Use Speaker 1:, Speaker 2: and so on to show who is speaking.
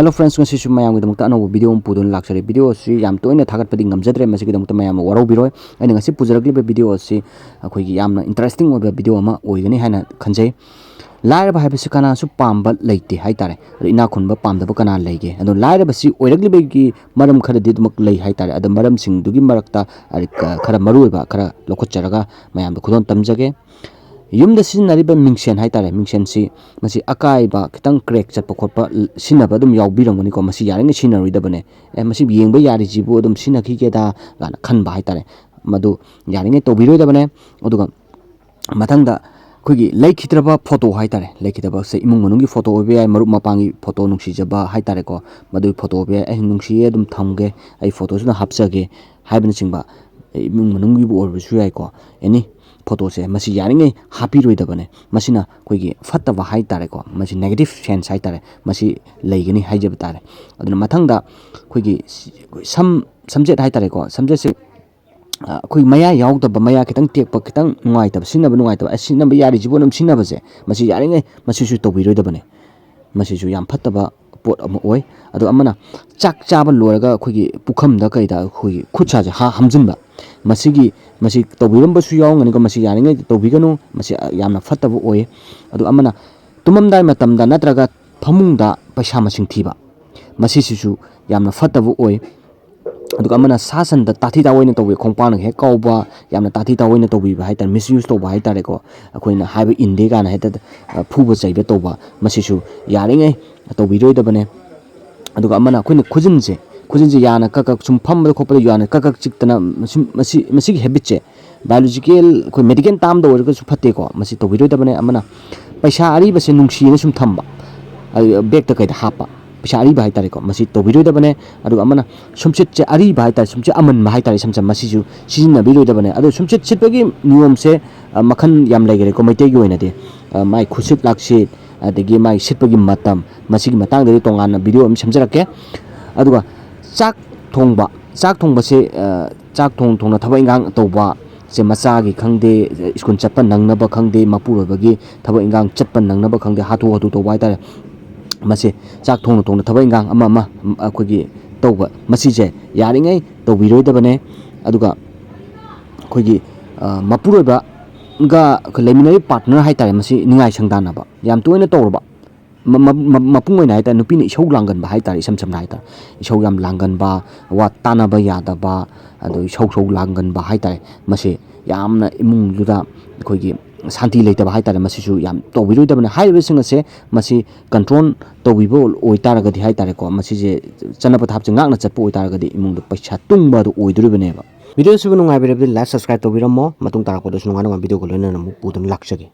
Speaker 1: Hello friends, ngasi su mayam gidamukta anau video pudun laksari video si yam toina thagatpadi ngamjadre masi gidamukta mayam warobiroi aina ngasi pujaragli video si akhoi gi yamna interesting oba video ama oigani haina khanjai laira ba habisi kana su pamba leite haitare ina khunba pamda ba kana leige ado laira ba si oiragli gi maram khara didmak lei haitare ado maram sing dugi marakta khara maru ba khara lokhotcharaga mayam khudon tamjage yumda sinnariba mingsen haitare mingsen si masi akai ba kitang crack chatpa khotpa sinaba dum yaubirangani ko masi yaringa sinnaruidabane masi yengba yari jibu dum sinakhi ke da gana khanba haitare madu yaringa tobiroidabane oduga mathangda khogi laikhitraba photo haitare laikhitraba se imung manungi photo obe ai marup mapangi photo nungsi jaba haitare ko madu photo obe ai nungsi dum thamge ai photo suna hapsage haibani singba imung manungi bu orbisu ai ko any photo se masi yaringai happy roidabane masina koigi fattaba haitare ko masi negative sense haitare masi leigani haijaba tare aduna mathangda koigi subject haitare ko subject se koi maya yaudaba maya kitang tekpa kitang nuaitaba nuaitaba sinaba yari jibonam sinaba je masi yaringai masi su tobi roidabane masi su yam fattaba pot ama oi adu amana chak chaba loraga koigi pukhamda kaida koigi khutcha je hamjinba masi tobiram basu yaung ngani ko masi yaringa tobiganu masi yamna fattaba oi adu amana tumamdai matamda natraga phamungda paisa masing thiba masi sisu yamna fattaba oi adu amana sasan da tathi da oina tobi khongpang he kauba yamna tathi da oina tobi ba haitar misuse toba haitare ko akoina haiba inde kana heta phuba chaiba toba masi su yaringa tobiroidabane adu amana akoina khujinje yana kakak sum phamba khopda yana kakak chiktana masi habit che biological ko medical tam da orga su phatte ko masi tobiroi da bane amana paisa ari base nungsi ne sum thamba bag ta kai da hapa paisa ari ba haitare ko masi tobiroi da bane adu amana sumchit che ari ba haitare sumche aman ma haitare samcham masi ju sizina biroi da bane adu sumchit chitpagi niyom se makhan yam laigere ko maite gi oina de mai khusit laksit adegi mai sitpagi matam masi gi matang de tongana video am samjarake aduga chak thongba se chak thongna thaba ingang toba se macha gi khangde skun chappa nangnaba khangde mapurobagi thaba ingang chatpa nangnaba khangde hatu toba haitare masi chak thongna thaba ingang ama akogi toba masi je yaringai tobiroidabane aduga khogi mapuroba ga leminary partner haitare masi ningai sangdanaba yam toina tawrba mapung oina haita nupina isau langan ba haita isam samna haita isau yam langan ba wa tanaba yada ba ado isau langan ba haita masi yamna imung luda khoigi santi leita ba haita masi su yam tobiroi da bana haibe singa se masi control tobibo oitara gadi haita ko masi je chanapa thap changak na chatpo oitara gadi imung do paisa tungba do oiduribane ba video su nungai bere like subscribe tobiramo matung tara ko do sunga video ko lena mu pudun lakchage